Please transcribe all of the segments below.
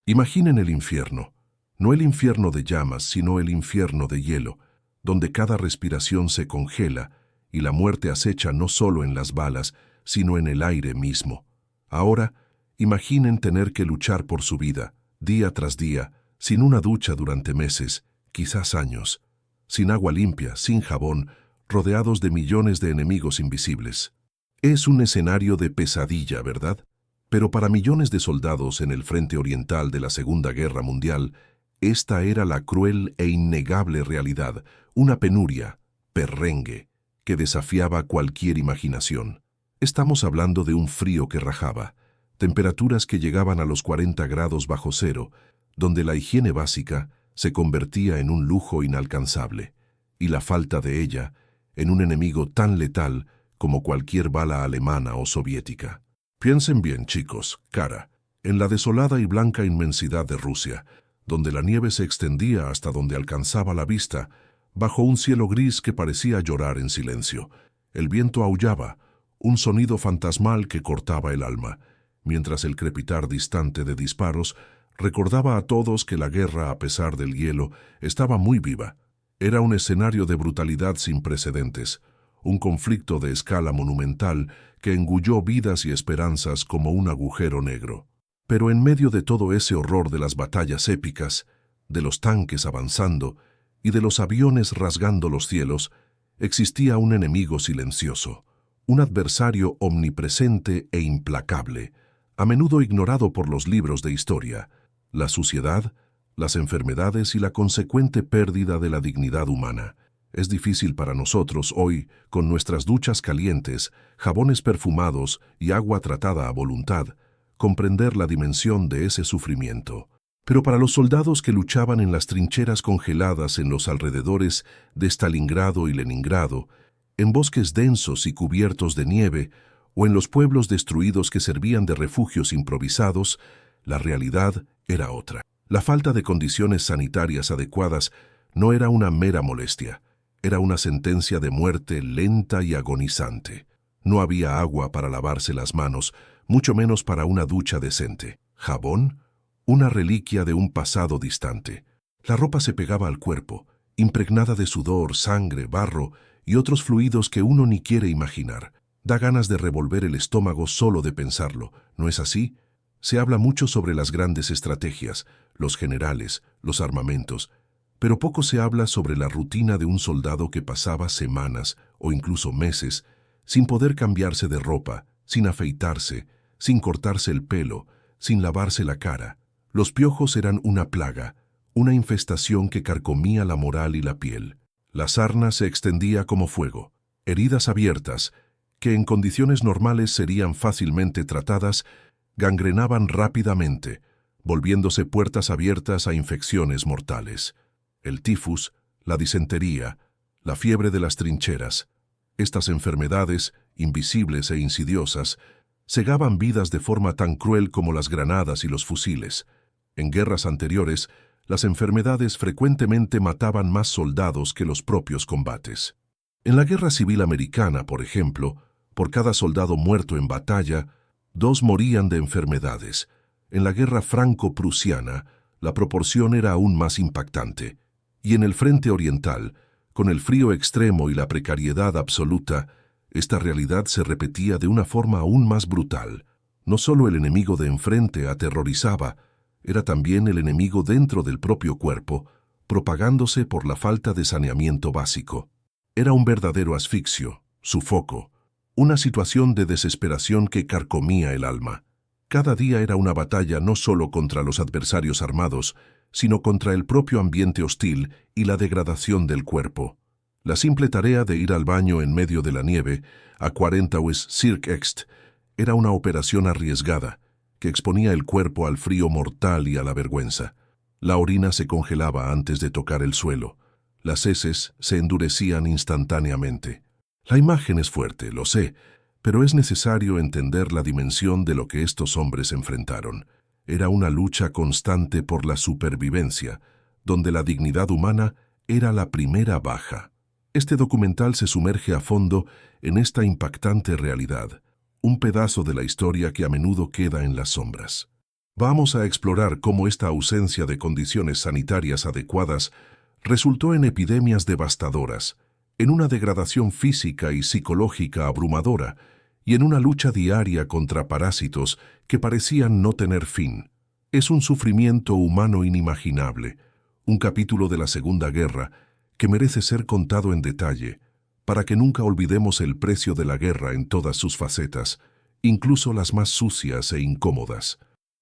Imaginen el infierno, no el infierno de llamas, sino el infierno de hielo, donde cada respiración se congela y la muerte acecha no solo en las balas, sino en el aire mismo. Ahora, imaginen tener que luchar por su vida, día tras día, sin una ducha durante meses, quizás años, sin agua limpia, sin jabón, rodeados de millones de enemigos invisibles. Es un escenario de pesadilla, ¿verdad? Pero para millones de soldados en el frente oriental de la Segunda Guerra Mundial, esta era la cruel e innegable realidad, una penuria, perrengue, que desafiaba cualquier imaginación. Estamos hablando de un frío que rajaba, temperaturas que llegaban a los 40 grados bajo cero, donde la higiene básica se convertía en un lujo inalcanzable, y la falta de ella en un enemigo tan letal como cualquier bala alemana o soviética. Piensen bien, chicos, cara, en la desolada y blanca inmensidad de Rusia, donde la nieve se extendía hasta donde alcanzaba la vista, bajo un cielo gris que parecía llorar en silencio. El viento aullaba, un sonido fantasmal que cortaba el alma, mientras el crepitar distante de disparos recordaba a todos que la guerra, a pesar del hielo, estaba muy viva. Era un escenario de brutalidad sin precedentes, un conflicto de escala monumental que engulló vidas y esperanzas como un agujero negro. Pero en medio de todo ese horror de las batallas épicas, de los tanques avanzando y de los aviones rasgando los cielos, existía un enemigo silencioso, un adversario omnipresente e implacable, a menudo ignorado por los libros de historia: la suciedad, las enfermedades y la consecuente pérdida de la dignidad humana. Es difícil para nosotros hoy, con nuestras duchas calientes, jabones perfumados y agua tratada a voluntad, comprender la dimensión de ese sufrimiento. Pero para los soldados que luchaban en las trincheras congeladas en los alrededores de Stalingrado y Leningrado, en bosques densos y cubiertos de nieve, o en los pueblos destruidos que servían de refugios improvisados, la realidad era otra. La falta de condiciones sanitarias adecuadas no era una mera molestia, era una sentencia de muerte lenta y agonizante. No había agua para lavarse las manos, mucho menos para una ducha decente. ¿Jabón? Una reliquia de un pasado distante. La ropa se pegaba al cuerpo, impregnada de sudor, sangre, barro y otros fluidos que uno ni quiere imaginar. Da ganas de revolver el estómago solo de pensarlo, ¿no es así? Se habla mucho sobre las grandes estrategias, los generales, los armamentos, pero poco se habla sobre la rutina de un soldado que pasaba semanas o incluso meses sin poder cambiarse de ropa, sin afeitarse, sin cortarse el pelo, sin lavarse la cara. Los piojos eran una plaga, una infestación que carcomía la moral y la piel. La sarna se extendía como fuego. Heridas abiertas, que en condiciones normales serían fácilmente tratadas, gangrenaban rápidamente, volviéndose puertas abiertas a infecciones mortales. El tifus, la disentería, la fiebre de las trincheras. Estas enfermedades, invisibles e insidiosas, cegaban vidas de forma tan cruel como las granadas y los fusiles. En guerras anteriores, las enfermedades frecuentemente mataban más soldados que los propios combates. En la Guerra Civil Americana, por ejemplo, por cada soldado muerto en batalla, 2 morían de enfermedades. En la Guerra Franco-Prusiana, la proporción era aún más impactante. Y en el frente oriental, con el frío extremo y la precariedad absoluta, esta realidad se repetía de una forma aún más brutal. No solo el enemigo de enfrente aterrorizaba, era también el enemigo dentro del propio cuerpo, propagándose por la falta de saneamiento básico. Era un verdadero asfixio, sufoco, una situación de desesperación que carcomía el alma. Cada día era una batalla no solo contra los adversarios armados, sino contra el propio ambiente hostil y la degradación del cuerpo. La simple tarea de ir al baño en medio de la nieve, a 40 West Cirque Ext, era una operación arriesgada, que exponía el cuerpo al frío mortal y a la vergüenza. La orina se congelaba antes de tocar el suelo. Las heces se endurecían instantáneamente. La imagen es fuerte, lo sé, pero es necesario entender la dimensión de lo que estos hombres enfrentaron. Era una lucha constante por la supervivencia, donde la dignidad humana era la primera baja. Este documental se sumerge a fondo en esta impactante realidad, un pedazo de la historia que a menudo queda en las sombras. Vamos a explorar cómo esta ausencia de condiciones sanitarias adecuadas resultó en epidemias devastadoras, en una degradación física y psicológica abrumadora y en una lucha diaria contra parásitos que parecían no tener fin. Es un sufrimiento humano inimaginable, un capítulo de la Segunda Guerra que merece ser contado en detalle, para que nunca olvidemos el precio de la guerra en todas sus facetas, incluso las más sucias e incómodas.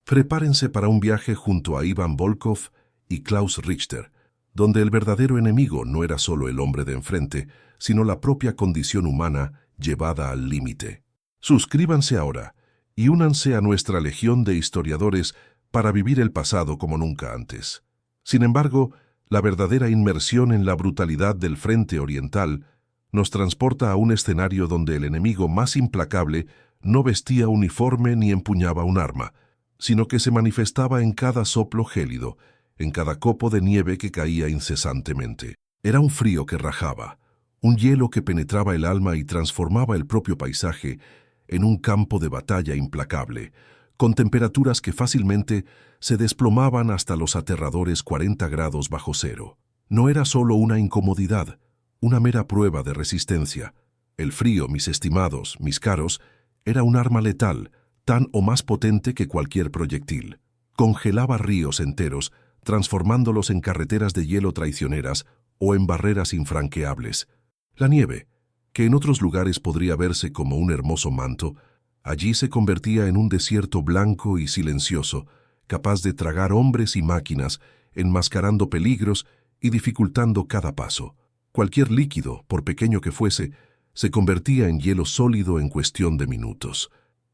Prepárense para un viaje junto a Ivan Volkov y Klaus Richter, donde el verdadero enemigo no era solo el hombre de enfrente, sino la propia condición humana llevada al límite. Suscríbanse ahora y únanse a nuestra legión de historiadores para vivir el pasado como nunca antes. Sin embargo, la verdadera inmersión en la brutalidad del frente oriental nos transporta a un escenario donde el enemigo más implacable no vestía uniforme ni empuñaba un arma, sino que se manifestaba en cada soplo gélido, en cada copo de nieve que caía incesantemente. Era un frío que rajaba, un hielo que penetraba el alma y transformaba el propio paisaje en un campo de batalla implacable, con temperaturas que fácilmente se desplomaban hasta los aterradores 40 grados bajo cero. No era solo una incomodidad, una mera prueba de resistencia. El frío, mis estimados, mis caros, era un arma letal, tan o más potente que cualquier proyectil. Congelaba ríos enteros, transformándolos en carreteras de hielo traicioneras o en barreras infranqueables. La nieve, que en otros lugares podría verse como un hermoso manto, allí se convertía en un desierto blanco y silencioso, capaz de tragar hombres y máquinas, enmascarando peligros y dificultando cada paso. Cualquier líquido, por pequeño que fuese, se convertía en hielo sólido en cuestión de minutos.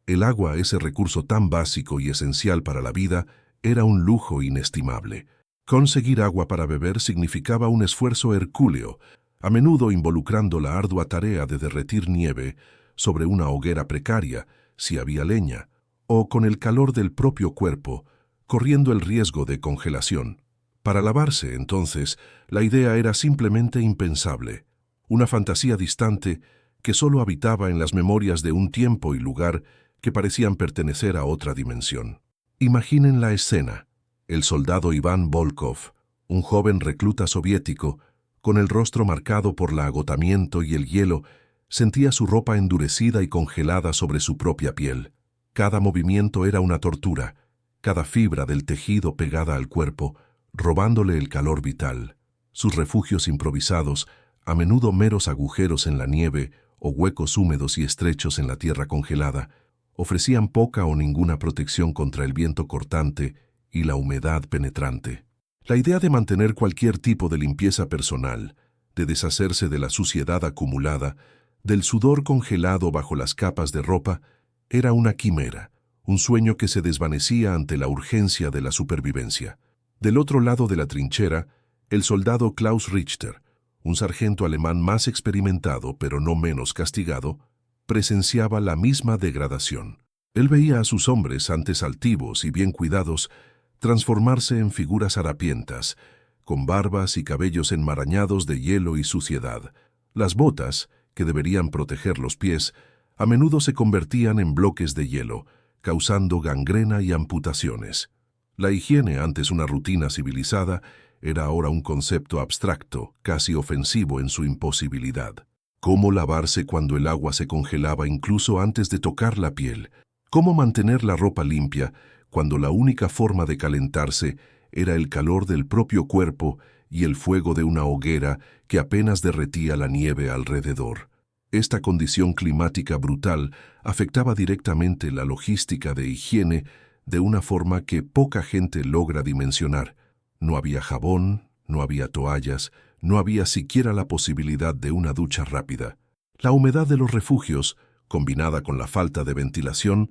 El agua, ese recurso tan básico y esencial para la vida, era un lujo inestimable. Conseguir agua para beber significaba un esfuerzo hercúleo, a menudo involucrando la ardua tarea de derretir nieve sobre una hoguera precaria, si había leña, o con el calor del propio cuerpo, corriendo el riesgo de congelación. Para lavarse, entonces, la idea era simplemente impensable, una fantasía distante que solo habitaba en las memorias de un tiempo y lugar que parecían pertenecer a otra dimensión. Imaginen la escena. El soldado Iván Volkov, un joven recluta soviético, con el rostro marcado por el agotamiento y el hielo, sentía su ropa endurecida y congelada sobre su propia piel. Cada movimiento era una tortura, cada fibra del tejido pegada al cuerpo, robándole el calor vital. Sus refugios improvisados, a menudo meros agujeros en la nieve o huecos húmedos y estrechos en la tierra congelada, ofrecían poca o ninguna protección contra el viento cortante y la humedad penetrante. La idea de mantener cualquier tipo de limpieza personal, de deshacerse de la suciedad acumulada, del sudor congelado bajo las capas de ropa, era una quimera, un sueño que se desvanecía ante la urgencia de la supervivencia. Del otro lado de la trinchera, el soldado Klaus Richter, un sargento alemán más experimentado pero no menos castigado, presenciaba la misma degradación. Él veía a sus hombres, antes altivos y bien cuidados, transformarse en figuras harapientas, con barbas y cabellos enmarañados de hielo y suciedad. Las botas, que deberían proteger los pies, a menudo se convertían en bloques de hielo, causando gangrena y amputaciones. La higiene, antes una rutina civilizada, era ahora un concepto abstracto, casi ofensivo en su imposibilidad. ¿Cómo lavarse cuando el agua se congelaba incluso antes de tocar la piel? ¿Cómo mantener la ropa limpia cuando la única forma de calentarse era el calor del propio cuerpo y el fuego de una hoguera que apenas derretía la nieve alrededor? Esta condición climática brutal afectaba directamente la logística de higiene de una forma que poca gente logra dimensionar. No había jabón, no había toallas, no había siquiera la posibilidad de una ducha rápida. La humedad de los refugios, combinada con la falta de ventilación,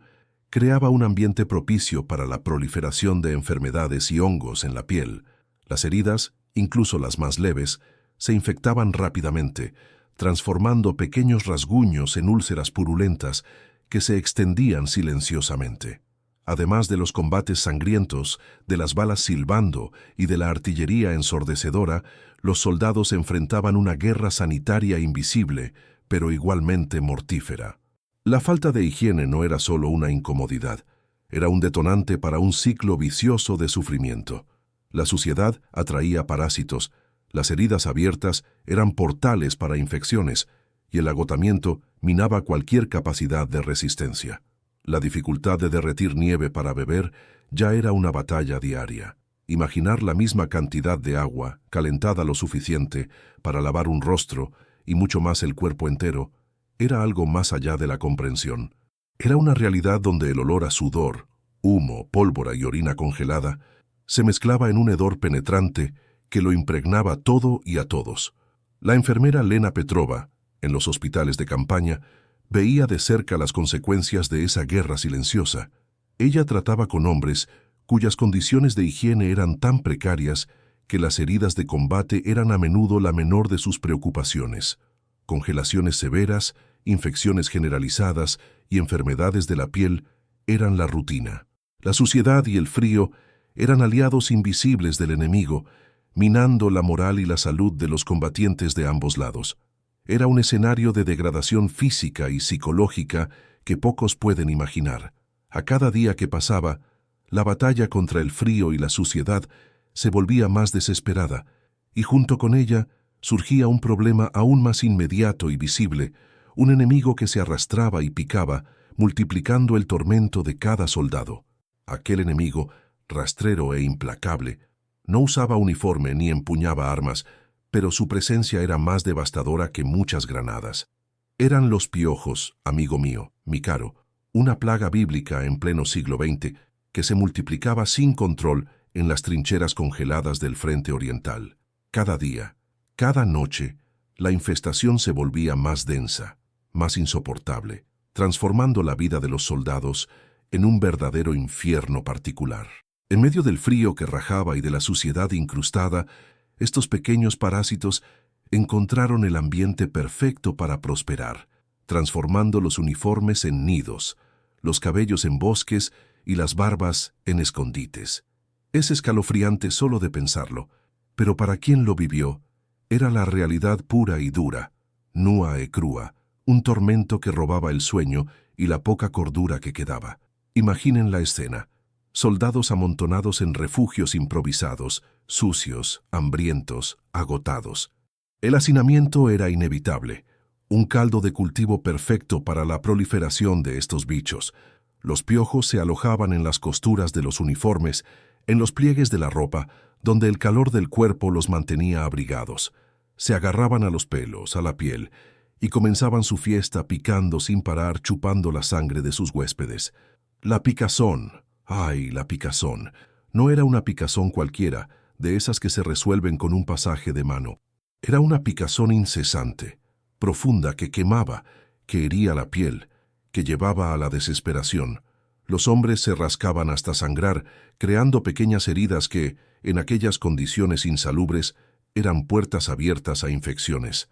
creaba un ambiente propicio para la proliferación de enfermedades y hongos en la piel. Las heridas, incluso las más leves, se infectaban rápidamente, transformando pequeños rasguños en úlceras purulentas que se extendían silenciosamente. Además de los combates sangrientos, de las balas silbando y de la artillería ensordecedora, los soldados enfrentaban una guerra sanitaria invisible, pero igualmente mortífera. La falta de higiene no era solo una incomodidad, Era un detonante para un ciclo vicioso de sufrimiento. La suciedad atraía parásitos, las heridas abiertas eran portales para infecciones, y el agotamiento minaba cualquier capacidad de resistencia. La dificultad de derretir nieve para beber ya era una batalla diaria. Imaginar la misma cantidad de agua, calentada lo suficiente para lavar un rostro y mucho más el cuerpo entero, era algo más allá de la comprensión. Era una realidad donde el olor a sudor, humo, pólvora y orina congelada se mezclaba en un hedor penetrante que lo impregnaba todo y a todos. La enfermera Lena Petrova, en los hospitales de campaña, veía de cerca las consecuencias de esa guerra silenciosa. Ella trataba con hombres cuyas condiciones de higiene eran tan precarias que las heridas de combate eran a menudo la menor de sus preocupaciones. Congelaciones severas, infecciones generalizadas y enfermedades de la piel eran la rutina. La suciedad y el frío eran aliados invisibles del enemigo, minando la moral y la salud de los combatientes de ambos lados. Era un escenario de degradación física y psicológica que pocos pueden imaginar. A cada día que pasaba, la batalla contra el frío y la suciedad se volvía más desesperada, y junto con ella surgía un problema aún más inmediato y visible, un enemigo que se arrastraba y picaba, multiplicando el tormento de cada soldado. Aquel enemigo, rastrero e implacable, no usaba uniforme ni empuñaba armas, pero su presencia era más devastadora que muchas granadas. Eran los piojos, amigo mío, mi caro, una plaga bíblica en pleno siglo XX que se multiplicaba sin control en las trincheras congeladas del frente oriental. Cada día, cada noche, la infestación se volvía más densa, más insoportable, transformando la vida de los soldados en un verdadero infierno particular. En medio del frío que rajaba y de la suciedad incrustada, estos pequeños parásitos encontraron el ambiente perfecto para prosperar, transformando los uniformes en nidos, los cabellos en bosques y las barbas en escondites. Es escalofriante solo de pensarlo, pero para quien lo vivió, era la realidad pura y dura, nua y crua, un tormento que robaba el sueño y la poca cordura que quedaba. Imaginen la escena. Soldados amontonados en refugios improvisados, sucios, hambrientos, agotados. El hacinamiento era inevitable, un caldo de cultivo perfecto para la proliferación de estos bichos. Los piojos se alojaban en las costuras de los uniformes, en los pliegues de la ropa, donde el calor del cuerpo los mantenía abrigados. Se agarraban a los pelos, a la piel, y comenzaban su fiesta picando sin parar, chupando la sangre de sus huéspedes. La picazón. ¡Ay, la picazón! No era una picazón cualquiera, de esas que se resuelven con un pasaje de mano. Era una picazón incesante, profunda, que quemaba, que hería la piel, que llevaba a la desesperación. Los hombres se rascaban hasta sangrar, creando pequeñas heridas que, en aquellas condiciones insalubres, eran puertas abiertas a infecciones.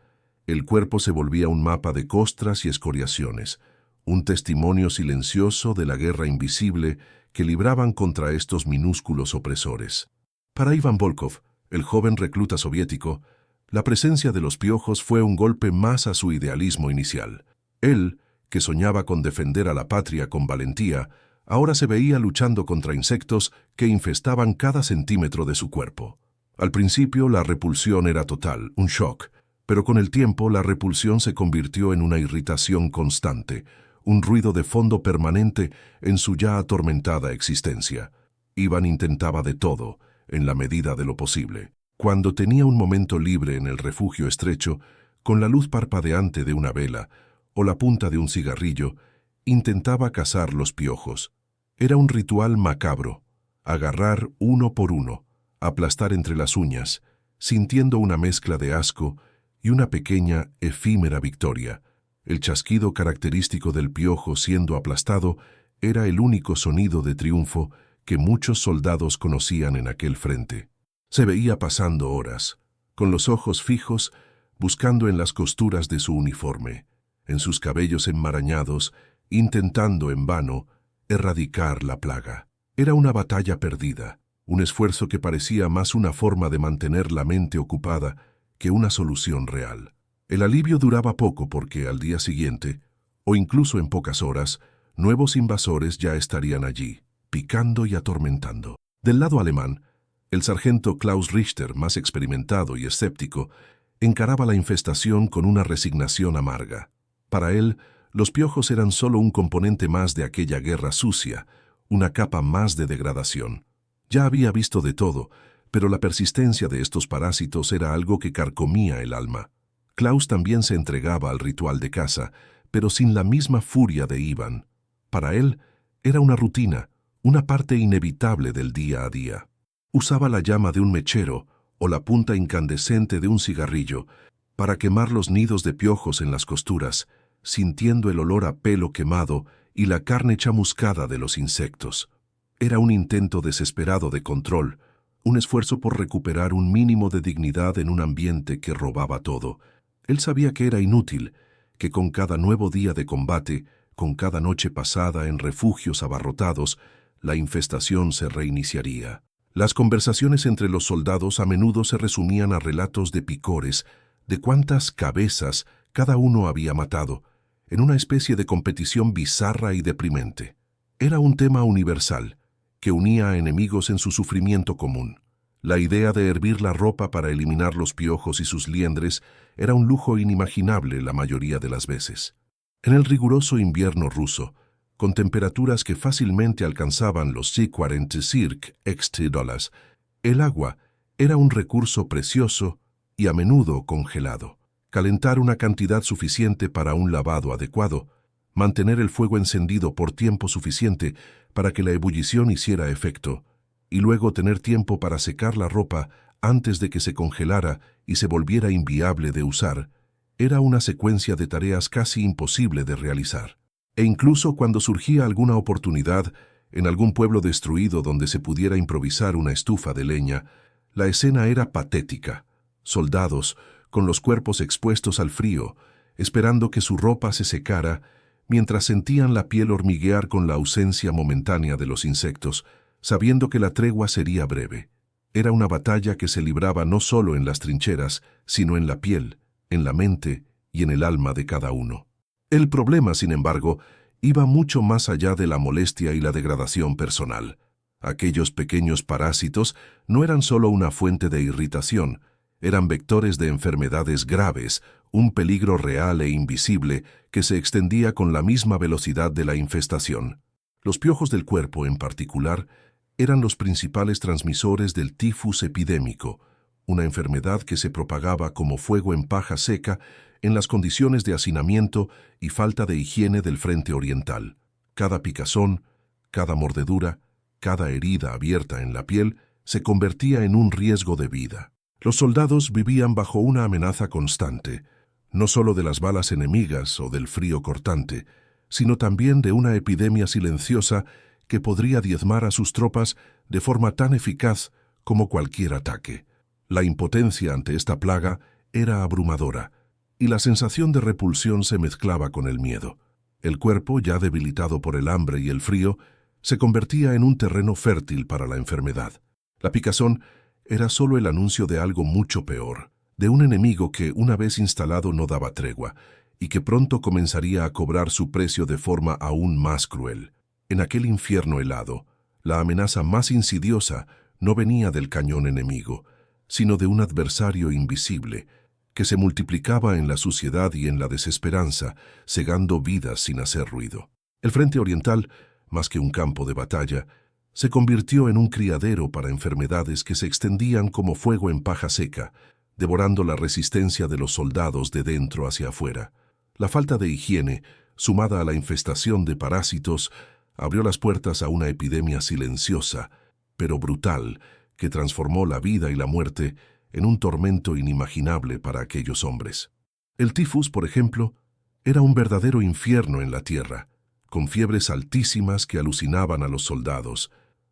El cuerpo se volvía un mapa de costras y escoriaciones, un testimonio silencioso de la guerra invisible que libraban contra estos minúsculos opresores. Para Ivan Volkov, el joven recluta soviético, la presencia de los piojos fue un golpe más a su idealismo inicial. Él, que soñaba con defender a la patria con valentía, ahora se veía luchando contra insectos que infestaban cada centímetro de su cuerpo. Al principio la repulsión era total, un shock, pero con el tiempo la repulsión se convirtió en una irritación constante, un ruido de fondo permanente en su ya atormentada existencia. Iván intentaba de todo, en la medida de lo posible. Cuando tenía un momento libre en el refugio estrecho, con la luz parpadeante de una vela o la punta de un cigarrillo, intentaba cazar los piojos. Era un ritual macabro, agarrar uno por uno, aplastar entre las uñas, sintiendo una mezcla de asco y una pequeña, efímera victoria. El chasquido característico del piojo siendo aplastado era el único sonido de triunfo que muchos soldados conocían en aquel frente. Se veía pasando horas, con los ojos fijos, buscando en las costuras de su uniforme, en sus cabellos enmarañados, intentando en vano erradicar la plaga. Era una batalla perdida, un esfuerzo que parecía más una forma de mantener la mente ocupada que una solución real. El alivio duraba poco porque al día siguiente, o incluso en pocas horas, nuevos invasores ya estarían allí. picando y atormentando. Del lado alemán, el sargento Klaus Richter, más experimentado y escéptico, encaraba la infestación con una resignación amarga. Para él, los piojos eran solo un componente más de aquella guerra sucia, una capa más de degradación. Ya había visto de todo, pero la persistencia de estos parásitos era algo que carcomía el alma. Klaus también se entregaba al ritual de caza, pero sin la misma furia de Ivan. Para él, era una rutina, una parte inevitable del día a día. Usaba la llama de un mechero o la punta incandescente de un cigarrillo para quemar los nidos de piojos en las costuras, sintiendo el olor a pelo quemado y la carne chamuscada de los insectos. Era un intento desesperado de control, un esfuerzo por recuperar un mínimo de dignidad en un ambiente que robaba todo. Él sabía que era inútil, que con cada nuevo día de combate, con cada noche pasada en refugios abarrotados, la infestación se reiniciaría. Las conversaciones entre los soldados a menudo se resumían a relatos de picores, de cuántas cabezas cada uno había matado, en una especie de competición bizarra y deprimente. Era un tema universal, que unía a enemigos en su sufrimiento común. La idea de hervir la ropa para eliminar los piojos y sus liendres era un lujo inimaginable la mayoría de las veces. En el riguroso invierno ruso, con temperaturas que fácilmente alcanzaban los 45 $, el agua era un recurso precioso y a menudo congelado. Calentar una cantidad suficiente para un lavado adecuado, mantener el fuego encendido por tiempo suficiente para que la ebullición hiciera efecto, y luego tener tiempo para secar la ropa antes de que se congelara y se volviera inviable de usar, era una secuencia de tareas casi imposible de realizar. E incluso cuando surgía alguna oportunidad en algún pueblo destruido donde se pudiera improvisar una estufa de leña, la escena era patética. Soldados, con los cuerpos expuestos al frío, esperando que su ropa se secara, mientras sentían la piel hormiguear con la ausencia momentánea de los insectos, sabiendo que la tregua sería breve. Era una batalla que se libraba no solo en las trincheras, sino en la piel, en la mente y en el alma de cada uno. El problema, sin embargo, iba mucho más allá de la molestia y la degradación personal. Aquellos pequeños parásitos no eran solo una fuente de irritación, eran vectores de enfermedades graves, un peligro real e invisible que se extendía con la misma velocidad de la infestación. Los piojos del cuerpo, en particular, eran los principales transmisores del tifus epidémico, una enfermedad que se propagaba como fuego en paja seca en las condiciones de hacinamiento y falta de higiene del frente oriental. Cada picazón, cada mordedura, cada herida abierta en la piel se convertía en un riesgo de vida. Los soldados vivían bajo una amenaza constante, no solo de las balas enemigas o del frío cortante, sino también de una epidemia silenciosa que podría diezmar a sus tropas de forma tan eficaz como cualquier ataque. La impotencia ante esta plaga era abrumadora, y la sensación de repulsión se mezclaba con el miedo. El cuerpo, ya debilitado por el hambre y el frío, se convertía en un terreno fértil para la enfermedad. La picazón era solo el anuncio de algo mucho peor, de un enemigo que, una vez instalado, no daba tregua, y que pronto comenzaría a cobrar su precio de forma aún más cruel. En aquel infierno helado, la amenaza más insidiosa no venía del cañón enemigo, sino de un adversario invisible, que se multiplicaba en la suciedad y en la desesperanza, cegando vidas sin hacer ruido. El frente oriental, más que un campo de batalla, se convirtió en un criadero para enfermedades que se extendían como fuego en paja seca, devorando la resistencia de los soldados de dentro hacia afuera. La falta de higiene, sumada a la infestación de parásitos, abrió las puertas a una epidemia silenciosa, pero brutal, que transformó la vida y la muerte en un tormento inimaginable para aquellos hombres. El tifus, por ejemplo, era un verdadero infierno en la tierra, con fiebres altísimas que alucinaban a los soldados,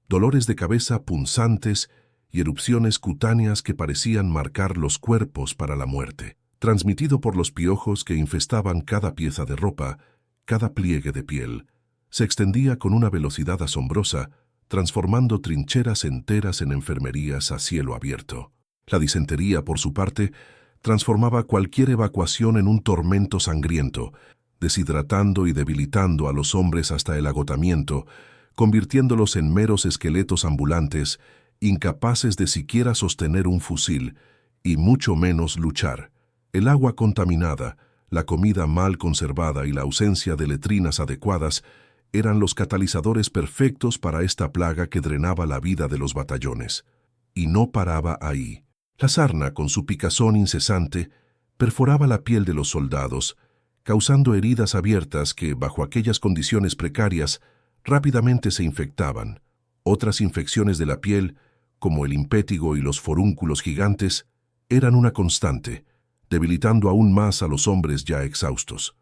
dolores de cabeza punzantes y erupciones cutáneas que parecían marcar los cuerpos para la muerte, transmitido por los piojos que infestaban cada pieza de ropa, cada pliegue de piel. Se extendía con una velocidad asombrosa, transformando trincheras enteras en enfermerías a cielo abierto. La disentería, por su parte, transformaba cualquier evacuación en un tormento sangriento, deshidratando y debilitando a los hombres hasta el agotamiento, convirtiéndolos en meros esqueletos ambulantes, incapaces de siquiera sostener un fusil, y mucho menos luchar. El agua contaminada, la comida mal conservada y la ausencia de letrinas adecuadas eran los catalizadores perfectos para esta plaga que drenaba la vida de los batallones. Y no paraba ahí. La sarna, con su picazón incesante, perforaba la piel de los soldados, causando heridas abiertas que, bajo aquellas condiciones precarias, rápidamente se infectaban. Otras infecciones de la piel, como el impétigo y los forúnculos gigantes, eran una constante, debilitando aún más a los hombres ya exhaustos.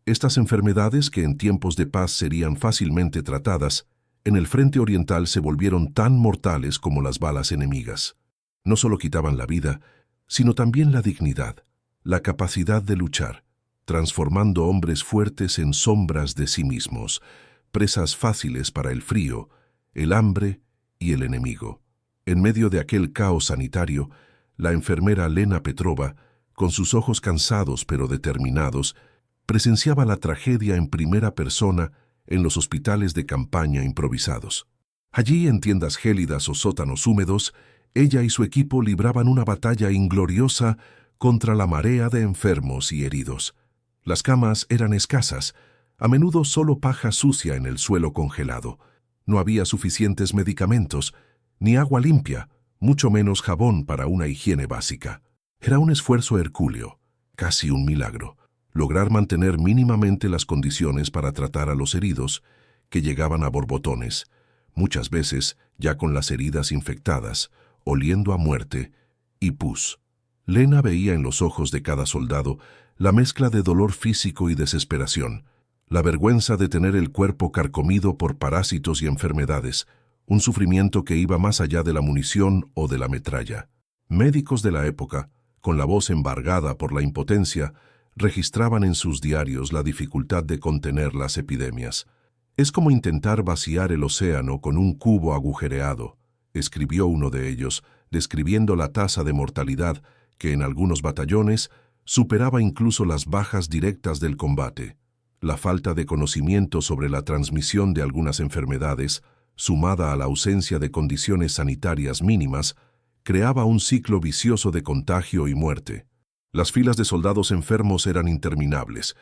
Estas enfermedades, que en tiempos de paz serían fácilmente tratadas, en el frente oriental se volvieron tan mortales como las balas enemigas. No solo quitaban la vida, sino también la dignidad, la capacidad de luchar, transformando hombres fuertes en sombras de sí mismos, presas fáciles para el frío, el hambre y el enemigo. En medio de aquel caos sanitario, la enfermera Lena Petrova, con sus ojos cansados pero determinados, presenciaba la tragedia en primera persona en los hospitales de campaña improvisados. Allí, en tiendas gélidas o sótanos húmedos, ella y su equipo libraban una batalla ingloriosa contra la marea de enfermos y heridos. Las camas eran escasas, a menudo solo paja sucia en el suelo congelado. No había suficientes medicamentos, ni agua limpia, mucho menos jabón para una higiene básica. Era un esfuerzo hercúleo, casi un milagro, lograr mantener mínimamente las condiciones para tratar a los heridos, que llegaban a borbotones, muchas veces ya con las heridas infectadas, oliendo a muerte y pus. Lena veía en los ojos de cada soldado la mezcla de dolor físico y desesperación, la vergüenza de tener el cuerpo carcomido por parásitos y enfermedades, un sufrimiento que iba más allá de la munición o de la metralla. Médicos de la época, con la voz embargada por la impotencia, registraban en sus diarios la dificultad de contener las epidemias. «Es como intentar vaciar el océano con un cubo agujereado», escribió uno de ellos, describiendo la tasa de mortalidad que en algunos batallones superaba incluso las bajas directas del combate. La falta de conocimiento sobre la transmisión de algunas enfermedades, sumada a la ausencia de condiciones sanitarias mínimas, creaba un ciclo vicioso de contagio y muerte. Las filas de soldados enfermos eran interminables,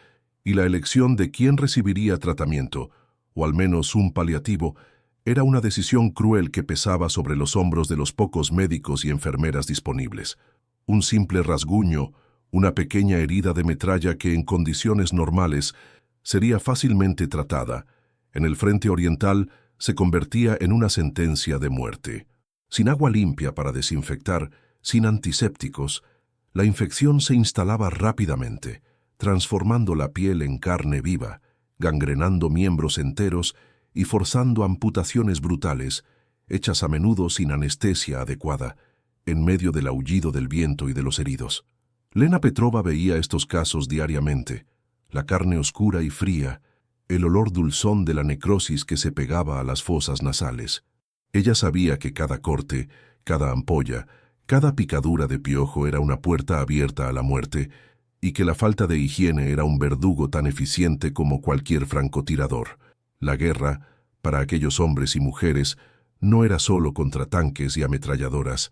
y la elección de quién recibiría tratamiento, o al menos un paliativo, era una decisión cruel que pesaba sobre los hombros de los pocos médicos y enfermeras disponibles. Un simple rasguño, una pequeña herida de metralla que en condiciones normales sería fácilmente tratada, en el frente oriental se convertía en una sentencia de muerte. Sin agua limpia para desinfectar, sin antisépticos, la infección se instalaba rápidamente, transformando la piel en carne viva, gangrenando miembros enteros y forzando amputaciones brutales, hechas a menudo sin anestesia adecuada, en medio del aullido del viento y de los heridos. Lena Petrova veía estos casos diariamente, la carne oscura y fría, el olor dulzón de la necrosis que se pegaba a las fosas nasales. Ella sabía que cada corte, cada ampolla, cada picadura de piojo era una puerta abierta a la muerte, y que la falta de higiene era un verdugo tan eficiente como cualquier francotirador. La guerra, para aquellos hombres y mujeres, no era solo contra tanques y ametralladoras,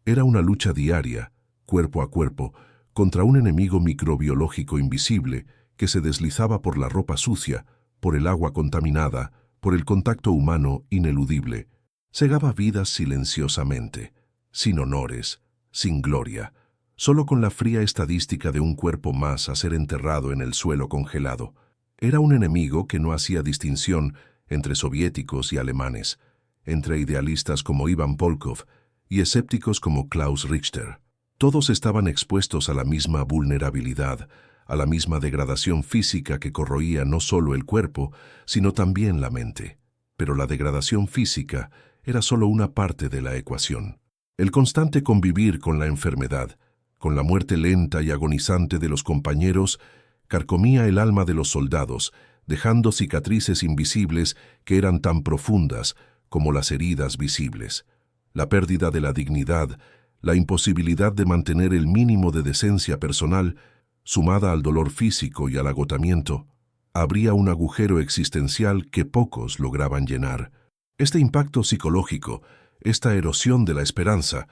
era una lucha diaria, cuerpo a cuerpo, contra un enemigo microbiológico invisible que se deslizaba por la ropa sucia, por el agua contaminada, por el contacto humano ineludible. Segaba vidas silenciosamente, sin honores, sin gloria, solo con la fría estadística de un cuerpo más a ser enterrado en el suelo congelado. Era un enemigo que no hacía distinción entre soviéticos y alemanes, entre idealistas como Iván Volkov y escépticos como Klaus Richter. Todos estaban expuestos a la misma vulnerabilidad, a la misma degradación física que corroía no solo el cuerpo, sino también la mente. Pero la degradación física era solo una parte de la ecuación. El constante convivir con la enfermedad, con la muerte lenta y agonizante de los compañeros, carcomía el alma de los soldados, dejando cicatrices invisibles que eran tan profundas como las heridas visibles. La pérdida de la dignidad, la imposibilidad de mantener el mínimo de decencia personal, sumada al dolor físico y al agotamiento, abría un agujero existencial que pocos lograban llenar. Este impacto psicológico, esta erosión de la esperanza,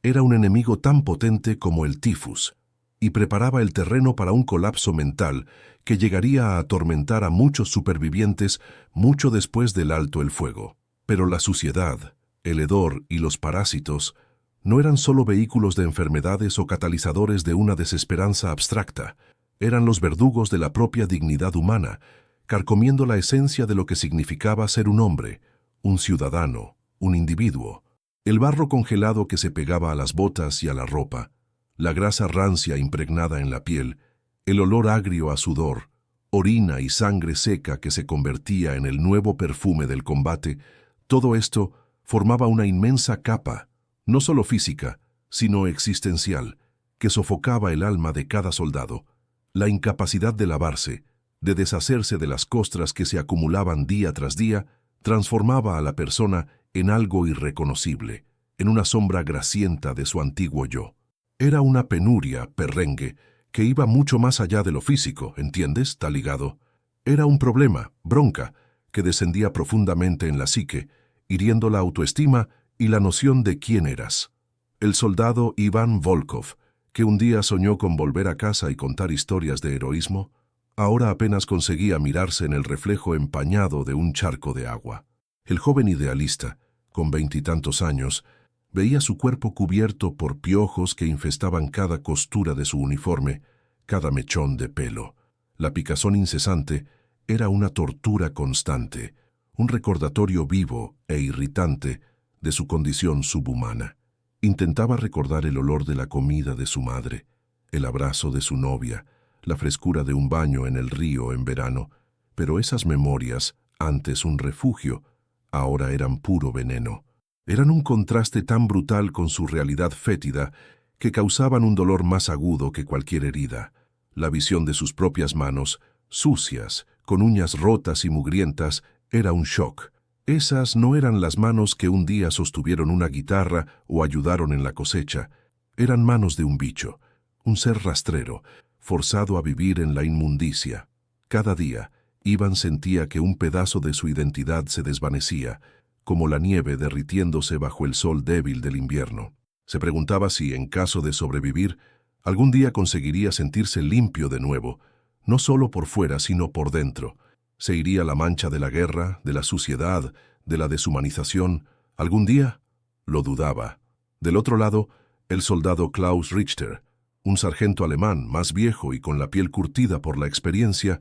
era un enemigo tan potente como el tifus, y preparaba el terreno para un colapso mental que llegaría a atormentar a muchos supervivientes mucho después del alto el fuego. Pero la suciedad, el hedor y los parásitos no eran solo vehículos de enfermedades o catalizadores de una desesperanza abstracta, eran los verdugos de la propia dignidad humana, carcomiendo la esencia de lo que significaba ser un hombre, un ciudadano, un individuo. El barro congelado que se pegaba a las botas y a la ropa, la grasa rancia impregnada en la piel, el olor agrio a sudor, orina y sangre seca que se convertía en el nuevo perfume del combate, todo esto formaba una inmensa capa, no solo física, sino existencial, que sofocaba el alma de cada soldado. La incapacidad de lavarse, de deshacerse de las costras que se acumulaban día tras día, transformaba a la persona en algo irreconocible, en una sombra grasienta de su antiguo yo. Era una penuria, perrengue, que iba mucho más allá de lo físico, ¿entiendes, taligado? Era un problema, bronca, que descendía profundamente en la psique, hiriendo la autoestima y la noción de quién eras. El soldado Iván Volkov, que un día soñó con volver a casa y contar historias de heroísmo, ahora apenas conseguía mirarse en el reflejo empañado de un charco de agua. El joven idealista, con 20 y tantos años, veía su cuerpo cubierto por piojos que infestaban cada costura de su uniforme, cada mechón de pelo. La picazón incesante era una tortura constante, un recordatorio vivo e irritante de su condición subhumana. Intentaba recordar el olor de la comida de su madre, el abrazo de su novia, la frescura de un baño en el río en verano, pero esas memorias, antes un refugio, ahora eran puro veneno. Eran un contraste tan brutal con su realidad fétida que causaban un dolor más agudo que cualquier herida. La visión de sus propias manos, sucias, con uñas rotas y mugrientas, era un shock. Esas no eran las manos que un día sostuvieron una guitarra o ayudaron en la cosecha. Eran manos de un bicho, un ser rastrero, forzado a vivir en la inmundicia. Cada día, Iván sentía que un pedazo de su identidad se desvanecía, como la nieve derritiéndose bajo el sol débil del invierno. Se preguntaba si, en caso de sobrevivir, algún día conseguiría sentirse limpio de nuevo, no solo por fuera, sino por dentro. ¿Se iría la mancha de la guerra, de la suciedad, de la deshumanización? ¿Algún día? Lo dudaba. Del otro lado, el soldado Klaus Richter, un sargento alemán más viejo y con la piel curtida por la experiencia,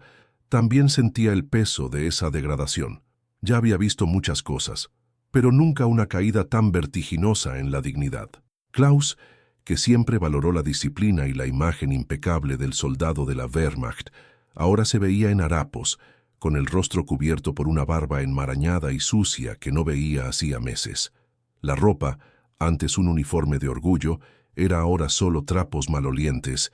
también sentía el peso de esa degradación. Ya había visto muchas cosas, pero nunca una caída tan vertiginosa en la dignidad. Klaus, que siempre valoró la disciplina y la imagen impecable del soldado de la Wehrmacht, ahora se veía en harapos, con el rostro cubierto por una barba enmarañada y sucia que no veía hacía meses. La ropa, antes un uniforme de orgullo, era ahora solo trapos malolientes,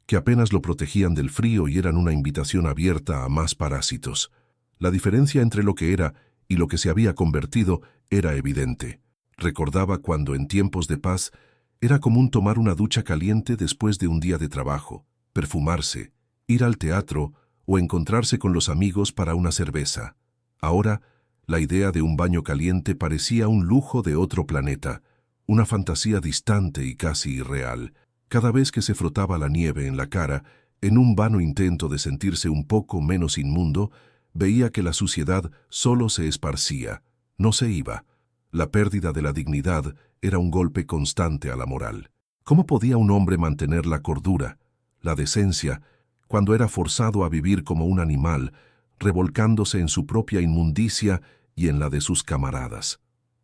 que apenas lo protegían del frío y eran una invitación abierta a más parásitos. La diferencia entre lo que era y lo que se había convertido era evidente. Recordaba cuando en tiempos de paz era común tomar una ducha caliente después de un día de trabajo, perfumarse, ir al teatro o encontrarse con los amigos para una cerveza. Ahora, la idea de un baño caliente parecía un lujo de otro planeta, una fantasía distante y casi irreal. Cada vez que se frotaba la nieve en la cara, en un vano intento de sentirse un poco menos inmundo, veía que la suciedad solo se esparcía, no se iba. La pérdida de la dignidad era un golpe constante a la moral. ¿Cómo podía un hombre mantener la cordura, la decencia, cuando era forzado a vivir como un animal, revolcándose en su propia inmundicia y en la de sus camaradas?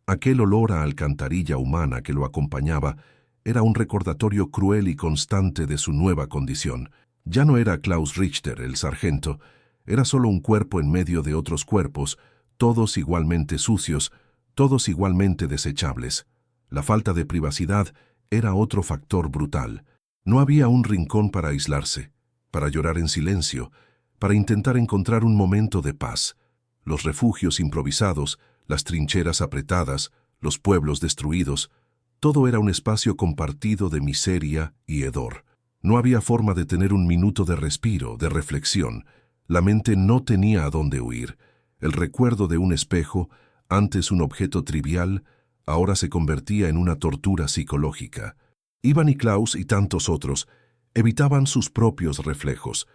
Aquel olor a alcantarilla humana que lo acompañaba era un recordatorio cruel y constante de su nueva condición. Ya no era Klaus Richter, el sargento, era solo un cuerpo en medio de otros cuerpos, todos igualmente sucios, todos igualmente desechables. La falta de privacidad era otro factor brutal. No había un rincón para aislarse, para llorar en silencio, para intentar encontrar un momento de paz. Los refugios improvisados, las trincheras apretadas, los pueblos destruidos, todo era un espacio compartido de miseria y hedor. No había forma de tener un minuto de respiro, de reflexión. La mente no tenía a dónde huir. El recuerdo de un espejo, Antes un objeto trivial, ahora se convertía en una tortura psicológica. Ivan y Klaus y tantos otros evitaban sus propios reflejos,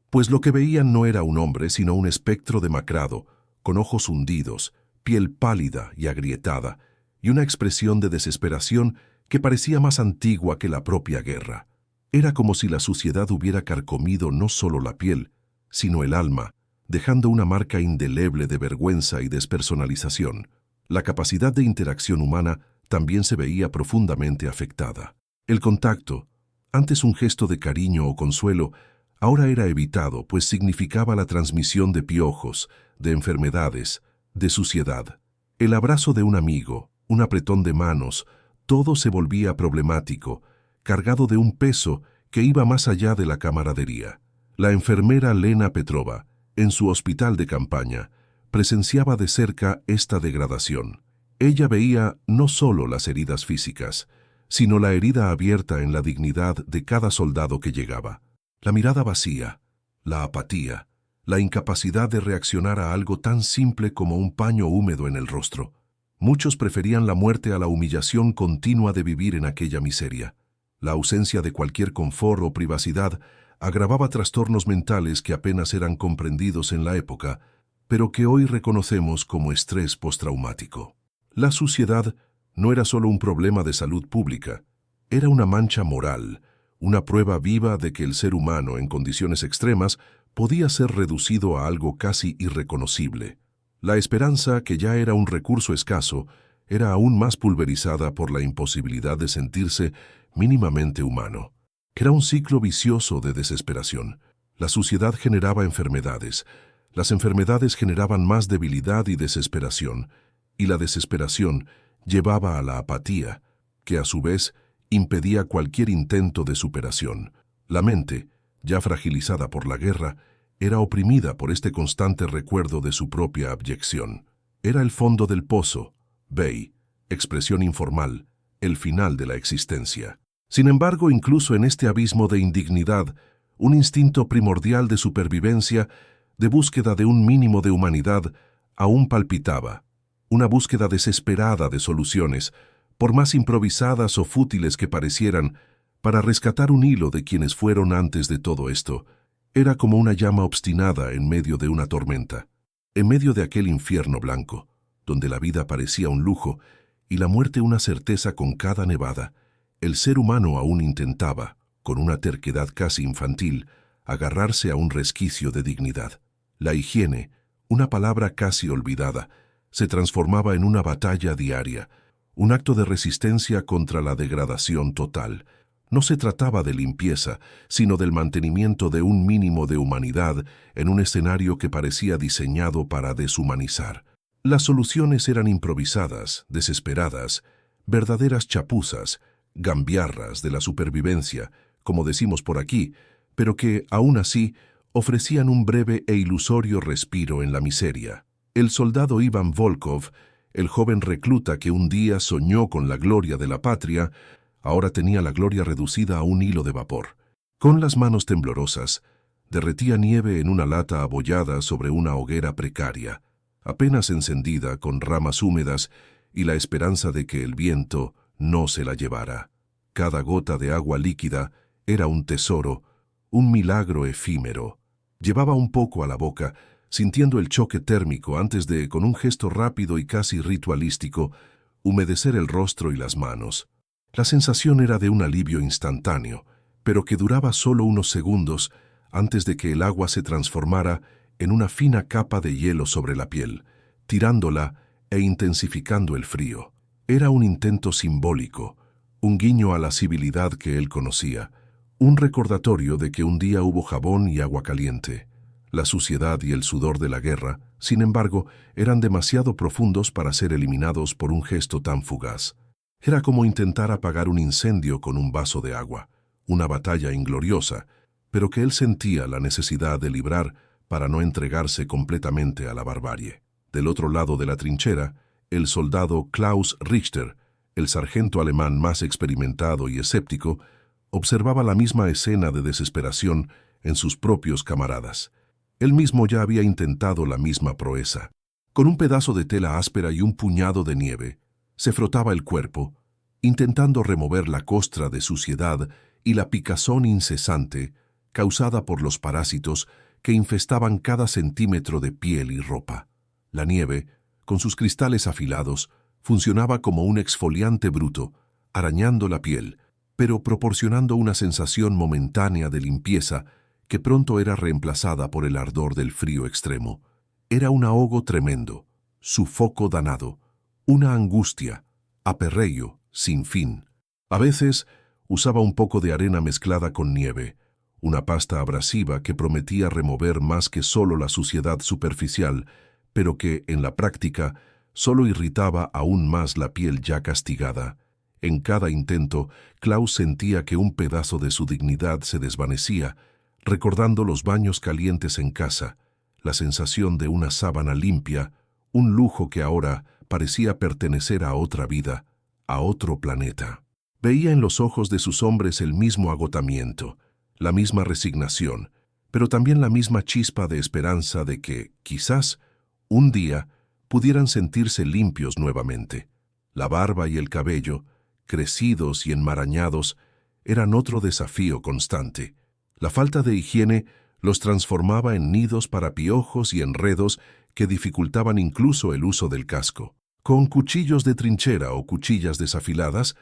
pues lo que veían no era un hombre, sino un espectro demacrado, con ojos hundidos, piel pálida y agrietada, y una expresión de desesperación que parecía más antigua que la propia guerra. Era como si la suciedad hubiera carcomido no solo la piel, sino el alma, dejando una marca indeleble de vergüenza y despersonalización. La capacidad de interacción humana también se veía profundamente afectada. El contacto, antes un gesto de cariño o consuelo, ahora era evitado, pues significaba la transmisión de piojos, de enfermedades, de suciedad. El abrazo de un amigo, un apretón de manos, todo se volvía problemático, cargado de un peso que iba más allá de la camaradería. La enfermera Lena Petrova, en su hospital de campaña, presenciaba de cerca esta degradación. Ella veía no solo las heridas físicas, sino la herida abierta en la dignidad de cada soldado que llegaba. La mirada vacía, la apatía, la incapacidad de reaccionar a algo tan simple como un paño húmedo en el rostro. Muchos preferían la muerte a la humillación continua de vivir en aquella miseria. La ausencia de cualquier confort o privacidad agravaba trastornos mentales que apenas eran comprendidos en la época, pero que hoy reconocemos como estrés postraumático. La suciedad no era solo un problema de salud pública, era una mancha moral, una prueba viva de que el ser humano en condiciones extremas podía ser reducido a algo casi irreconocible. La esperanza, que ya era un recurso escaso, era aún más pulverizada por la imposibilidad de sentirse mínimamente humano. Era un ciclo vicioso de desesperación. La suciedad generaba enfermedades, las enfermedades generaban más debilidad y desesperación, y la desesperación llevaba a la apatía, que a su vez impedía cualquier intento de superación. La mente, ya fragilizada por la guerra, era oprimida por este constante recuerdo de su propia abyección. Era el fondo del pozo, Bay, expresión informal, el final de la existencia. Sin embargo, incluso en este abismo de indignidad, un instinto primordial de supervivencia, de búsqueda de un mínimo de humanidad, aún palpitaba. Una búsqueda desesperada de soluciones, por más improvisadas o fútiles que parecieran, para rescatar un hilo de quienes fueron antes de todo esto. Era como una llama obstinada en medio de una tormenta, en medio de aquel infierno blanco, donde la vida parecía un lujo y la muerte una certeza con cada nevada. El ser humano aún intentaba, con una terquedad casi infantil, agarrarse a un resquicio de dignidad. La higiene, una palabra casi olvidada, se transformaba en una batalla diaria, un acto de resistencia contra la degradación total. No se trataba de limpieza, sino del mantenimiento de un mínimo de humanidad en un escenario que parecía diseñado para deshumanizar. Las soluciones eran improvisadas, desesperadas, verdaderas chapuzas, gambiarras de la supervivencia, como decimos por aquí, pero que, aún así, ofrecían un breve e ilusorio respiro en la miseria. El soldado Ivan Volkov, el joven recluta que un día soñó con la gloria de la patria, ahora tenía la gloria reducida a un hilo de vapor. Con las manos temblorosas, derretía nieve en una lata abollada sobre una hoguera precaria, apenas encendida con ramas húmedas y la esperanza de que el viento no se la llevara. Cada gota de agua líquida era un tesoro, un milagro efímero. Llevaba un poco a la boca, sintiendo el choque térmico antes de, con un gesto rápido y casi ritualístico, humedecer el rostro y las manos. La sensación era de un alivio instantáneo, pero que duraba solo unos segundos antes de que el agua se transformara en una fina capa de hielo sobre la piel, tirándola e intensificando el frío. Era un intento simbólico, un guiño a la civilidad que él conocía, un recordatorio de que un día hubo jabón y agua caliente. La suciedad y el sudor de la guerra, sin embargo, eran demasiado profundos para ser eliminados por un gesto tan fugaz. Era como intentar apagar un incendio con un vaso de agua, una batalla ingloriosa, pero que él sentía la necesidad de librar para no entregarse completamente a la barbarie. Del otro lado de la trinchera, el soldado Klaus Richter, el sargento alemán más experimentado y escéptico, observaba la misma escena de desesperación en sus propios camaradas. Él mismo ya había intentado la misma proeza. Con un pedazo de tela áspera y un puñado de nieve, se frotaba el cuerpo, intentando remover la costra de suciedad y la picazón incesante causada por los parásitos que infestaban cada centímetro de piel y ropa. La nieve, con sus cristales afilados, funcionaba como un exfoliante bruto, arañando la piel, pero proporcionando una sensación momentánea de limpieza que pronto era reemplazada por el ardor del frío extremo. Era un ahogo tremendo, sufoco danado, una angustia, aperreio sin fin. A veces usaba un poco de arena mezclada con nieve, una pasta abrasiva que prometía remover más que solo la suciedad superficial, pero que, en la práctica, solo irritaba aún más la piel ya castigada. En cada intento, Klaus sentía que un pedazo de su dignidad se desvanecía, recordando los baños calientes en casa, la sensación de una sábana limpia, un lujo que ahora parecía pertenecer a otra vida, a otro planeta. Veía en los ojos de sus hombres el mismo agotamiento, la misma resignación, pero también la misma chispa de esperanza de que, quizás, un día, pudieran sentirse limpios nuevamente. La barba y el cabello, crecidos y enmarañados, eran otro desafío constante. La falta de higiene los transformaba en nidos para piojos y enredos que dificultaban incluso el uso del casco. Con cuchillos de trinchera o cuchillas desafiladas,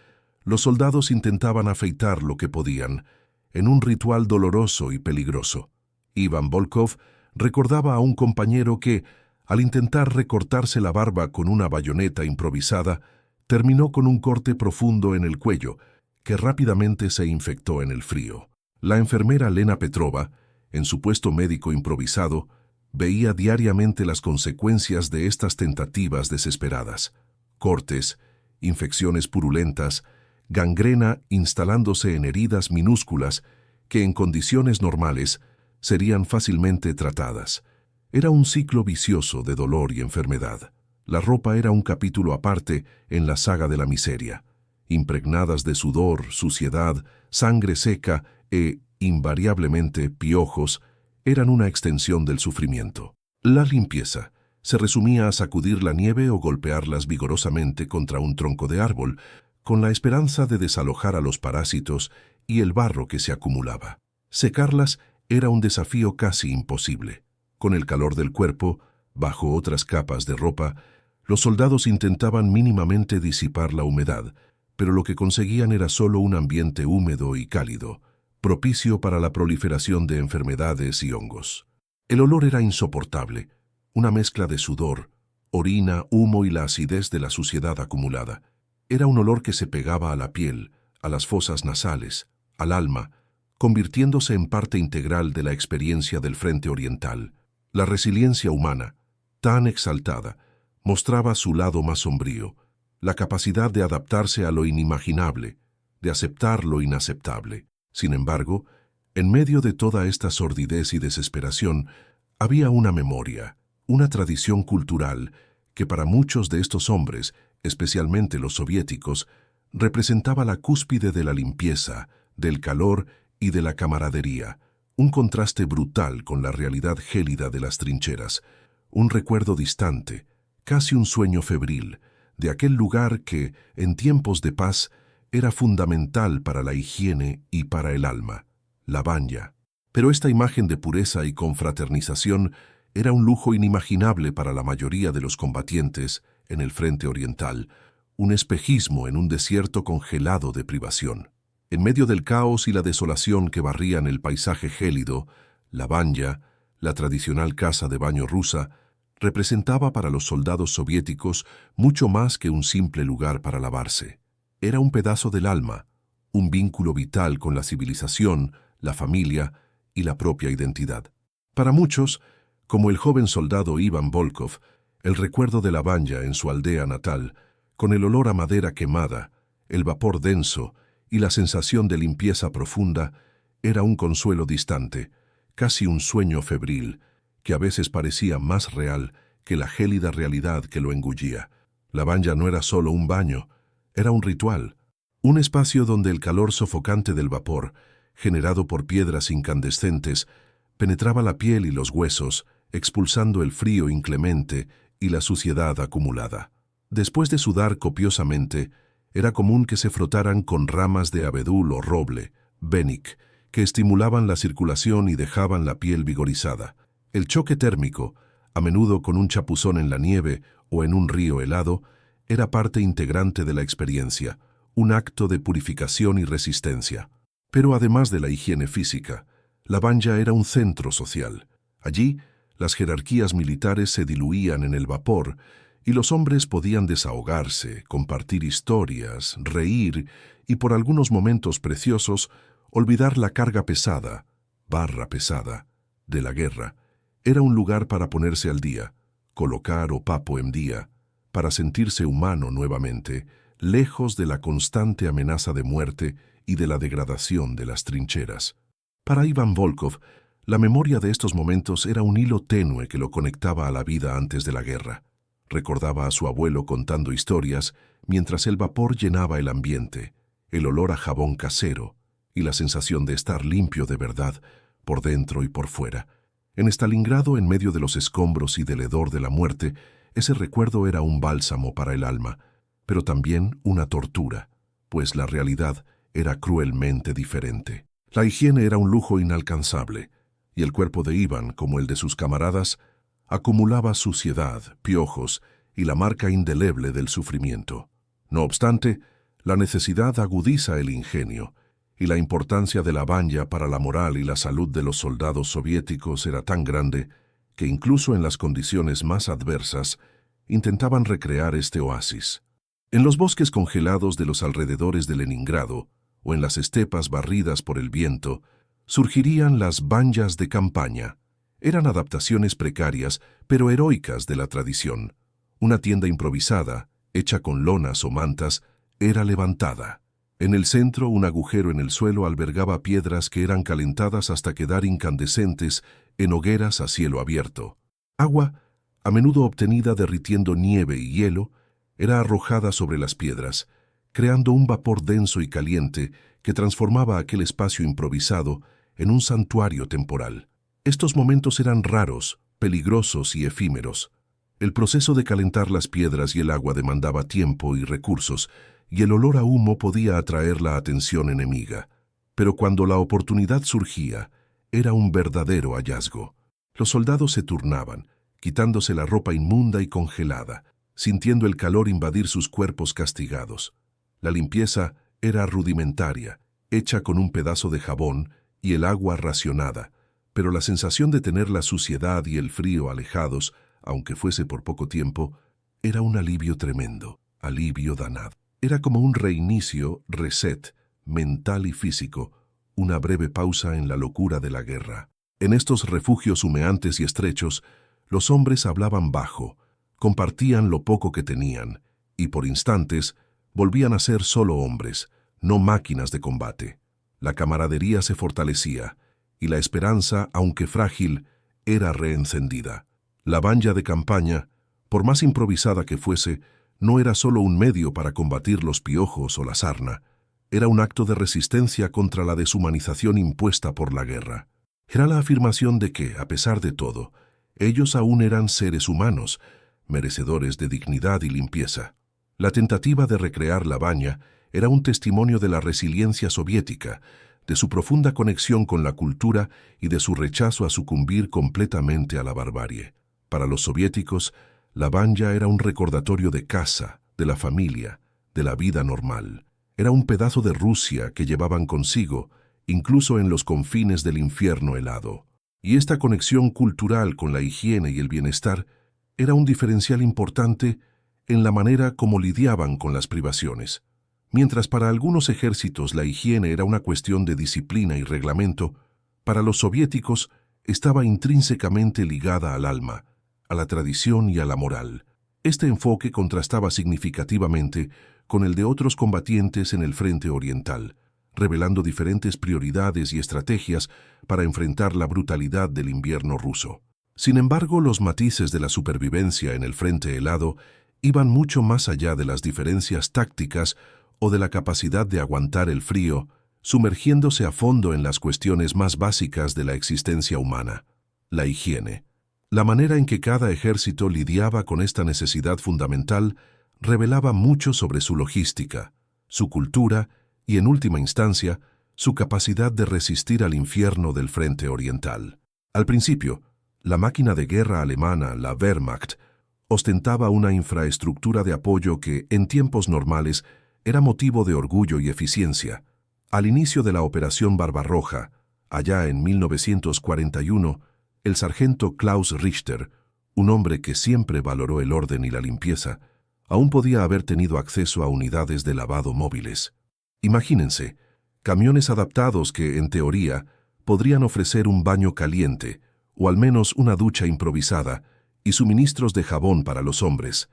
los soldados intentaban afeitar lo que podían, en un ritual doloroso y peligroso. Ivan Volkov recordaba a un compañero que, al intentar recortarse la barba con una bayoneta improvisada, terminó con un corte profundo en el cuello, que rápidamente se infectó en el frío. La enfermera Lena Petrova, en su puesto médico improvisado, veía diariamente las consecuencias de estas tentativas desesperadas. Cortes, infecciones purulentas, gangrena instalándose en heridas minúsculas que en condiciones normales serían fácilmente tratadas. Era un ciclo vicioso de dolor y enfermedad. La ropa era un capítulo aparte en la saga de la miseria. Impregnadas de sudor, suciedad, sangre seca e, invariablemente, piojos, eran una extensión del sufrimiento. La limpieza se resumía a sacudir la nieve o golpearlas vigorosamente contra un tronco de árbol, con la esperanza de desalojar a los parásitos y el barro que se acumulaba. Secarlas era un desafío casi imposible. Con el calor del cuerpo, bajo otras capas de ropa, los soldados intentaban mínimamente disipar la humedad, pero lo que conseguían era solo un ambiente húmedo y cálido, propicio para la proliferación de enfermedades y hongos. El olor era insoportable, una mezcla de sudor, orina, humo y la acidez de la suciedad acumulada. Era un olor que se pegaba a la piel, a las fosas nasales, al alma, convirtiéndose en parte integral de la experiencia del frente oriental. La resiliencia humana, tan exaltada, mostraba su lado más sombrío, la capacidad de adaptarse a lo inimaginable, de aceptar lo inaceptable. Sin embargo, en medio de toda esta sordidez y desesperación, había una memoria, una tradición cultural que para muchos de estos hombres, especialmente los soviéticos, representaba la cúspide de la limpieza, del calor y de la camaradería, un contraste brutal con la realidad gélida de las trincheras, un recuerdo distante, casi un sueño febril, de aquel lugar que, en tiempos de paz, era fundamental para la higiene y para el alma, la banya. Pero esta imagen de pureza y confraternización era un lujo inimaginable para la mayoría de los combatientes en el frente oriental, un espejismo en un desierto congelado de privación. En medio del caos y la desolación que barrían el paisaje gélido, la banya, la tradicional casa de baño rusa, representaba para los soldados soviéticos mucho más que un simple lugar para lavarse. Era un pedazo del alma, un vínculo vital con la civilización, la familia y la propia identidad. Para muchos, como el joven soldado Ivan Volkov, el recuerdo de la banya en su aldea natal, con el olor a madera quemada, el vapor denso y la sensación de limpieza profunda, era un consuelo distante, casi un sueño febril, que a veces parecía más real que la gélida realidad que lo engullía. La banya no era solo un baño, era un ritual, un espacio donde el calor sofocante del vapor, generado por piedras incandescentes, penetraba la piel y los huesos, expulsando el frío inclemente y la suciedad acumulada. Después de sudar copiosamente, era común que se frotaran con ramas de abedul o roble, benic, que estimulaban la circulación y dejaban la piel vigorizada. El choque térmico, a menudo con un chapuzón en la nieve o en un río helado, era parte integrante de la experiencia, un acto de purificación y resistencia. Pero además de la higiene física, la banya era un centro social. Allí, las jerarquías militares se diluían en el vapor y los hombres podían desahogarse, compartir historias, reír y por algunos momentos preciosos olvidar la carga pesada, barra pesada, de la guerra. Era un lugar para ponerse al día, colocar o papo en día, para sentirse humano nuevamente, lejos de la constante amenaza de muerte y de la degradación de las trincheras. Para Iván Volkov, la memoria de estos momentos era un hilo tenue que lo conectaba a la vida antes de la guerra. Recordaba a su abuelo contando historias mientras el vapor llenaba el ambiente, el olor a jabón casero y la sensación de estar limpio de verdad, por dentro y por fuera. En Stalingrado, en medio de los escombros y del hedor de la muerte, ese recuerdo era un bálsamo para el alma, pero también una tortura, pues la realidad era cruelmente diferente. La higiene era un lujo inalcanzable, y el cuerpo de Iván, como el de sus camaradas, acumulaba suciedad, piojos y la marca indeleble del sufrimiento. No obstante, la necesidad agudiza el ingenio, y la importancia de la banya para la moral y la salud de los soldados soviéticos era tan grande que incluso en las condiciones más adversas intentaban recrear este oasis. En los bosques congelados de los alrededores de Leningrado o en las estepas barridas por el viento, surgirían las banyas de campaña. Eran adaptaciones precarias, pero heroicas de la tradición. Una tienda improvisada, hecha con lonas o mantas, era levantada. En el centro, un agujero en el suelo albergaba piedras que eran calentadas hasta quedar incandescentes en hogueras a cielo abierto. Agua, a menudo obtenida derritiendo nieve y hielo, era arrojada sobre las piedras, creando un vapor denso y caliente que transformaba aquel espacio improvisado en un santuario temporal. Estos momentos eran raros, peligrosos y efímeros. El proceso de calentar las piedras y el agua demandaba tiempo y recursos, y el olor a humo podía atraer la atención enemiga. Pero cuando la oportunidad surgía, era un verdadero hallazgo. Los soldados se turnaban, quitándose la ropa inmunda y congelada, sintiendo el calor invadir sus cuerpos castigados. La limpieza era rudimentaria, hecha con un pedazo de jabón y el agua racionada, pero la sensación de tener la suciedad y el frío alejados, aunque fuese por poco tiempo, era un alivio tremendo, alivio danado. Era como un reinicio, reset, mental y físico, una breve pausa en la locura de la guerra. En estos refugios humeantes y estrechos, los hombres hablaban bajo, compartían lo poco que tenían, y por instantes volvían a ser solo hombres, no máquinas de combate. La camaradería se fortalecía, y la esperanza, aunque frágil, era reencendida. La banya de campaña, por más improvisada que fuese, no era solo un medio para combatir los piojos o la sarna, era un acto de resistencia contra la deshumanización impuesta por la guerra. Era la afirmación de que, a pesar de todo, ellos aún eran seres humanos, merecedores de dignidad y limpieza. La tentativa de recrear la banya era un testimonio de la resiliencia soviética, de su profunda conexión con la cultura y de su rechazo a sucumbir completamente a la barbarie. Para los soviéticos, la banya era un recordatorio de casa, de la familia, de la vida normal. Era un pedazo de Rusia que llevaban consigo, incluso en los confines del infierno helado. Y esta conexión cultural con la higiene y el bienestar era un diferencial importante en la manera como lidiaban con las privaciones. Mientras para algunos ejércitos la higiene era una cuestión de disciplina y reglamento, para los soviéticos estaba intrínsecamente ligada al alma, a la tradición y a la moral. Este enfoque contrastaba significativamente con el de otros combatientes en el frente oriental, revelando diferentes prioridades y estrategias para enfrentar la brutalidad del invierno ruso. Sin embargo, los matices de la supervivencia en el frente helado iban mucho más allá de las diferencias tácticas o de la capacidad de aguantar el frío, sumergiéndose a fondo en las cuestiones más básicas de la existencia humana, la higiene. La manera en que cada ejército lidiaba con esta necesidad fundamental revelaba mucho sobre su logística, su cultura y, en última instancia, su capacidad de resistir al infierno del frente oriental. Al principio, la máquina de guerra alemana, la Wehrmacht, ostentaba una infraestructura de apoyo que, en tiempos normales, era motivo de orgullo y eficiencia. Al inicio de la Operación Barbarroja, allá en 1941, el sargento Klaus Richter, un hombre que siempre valoró el orden y la limpieza, aún podía haber tenido acceso a unidades de lavado móviles. Imagínense, camiones adaptados que, en teoría, podrían ofrecer un baño caliente, o al menos una ducha improvisada, y suministros de jabón para los hombres.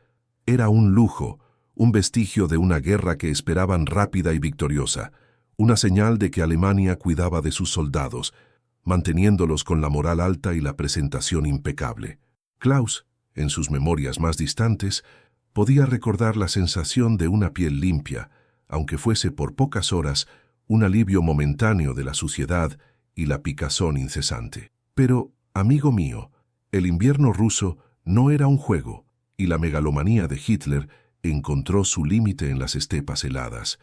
Era un lujo, un vestigio de una guerra que esperaban rápida y victoriosa, una señal de que Alemania cuidaba de sus soldados, manteniéndolos con la moral alta y la presentación impecable. Klaus, en sus memorias más distantes, podía recordar la sensación de una piel limpia, aunque fuese por pocas horas, un alivio momentáneo de la suciedad y la picazón incesante. Pero, amigo mío, el invierno ruso no era un juego, y la megalomanía de Hitler encontró su límite en las estepas heladas.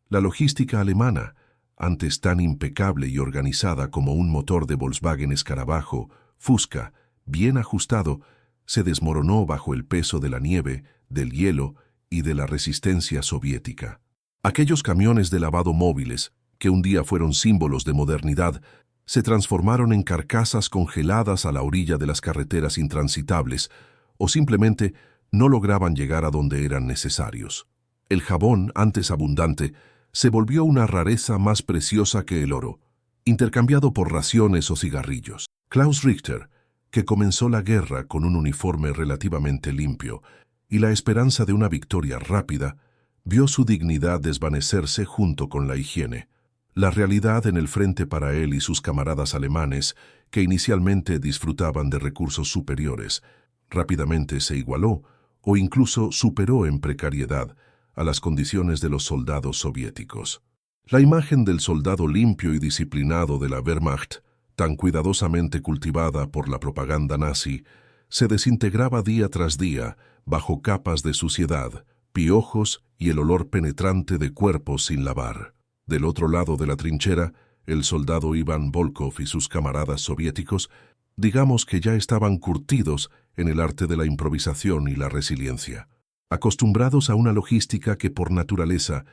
La logística alemana, antes tan impecable y organizada como un motor de Volkswagen Escarabajo, Fusca, bien ajustado, se desmoronó bajo el peso de la nieve, del hielo y de la resistencia soviética. Aquellos camiones de lavado móviles, que un día fueron símbolos de modernidad, se transformaron en carcasas congeladas a la orilla de las carreteras intransitables, o simplemente no lograban llegar a donde eran necesarios. El jabón, antes abundante, se volvió una rareza más preciosa que el oro, intercambiado por raciones o cigarrillos. Klaus Richter, que comenzó la guerra con un uniforme relativamente limpio y la esperanza de una victoria rápida, vio su dignidad desvanecerse junto con la higiene. La realidad en el frente para él y sus camaradas alemanes, que inicialmente disfrutaban de recursos superiores, rápidamente se igualó o incluso superó en precariedad a las condiciones de los soldados soviéticos. La imagen del soldado limpio y disciplinado de la Wehrmacht, tan cuidadosamente cultivada por la propaganda nazi, se desintegraba día tras día bajo capas de suciedad, piojos y el olor penetrante de cuerpos sin lavar. Del otro lado de la trinchera, el soldado Iván Volkov y sus camaradas soviéticos, digamos que ya estaban curtidos en el arte de la improvisación y la resiliencia. Acostumbrados a una logística que por naturaleza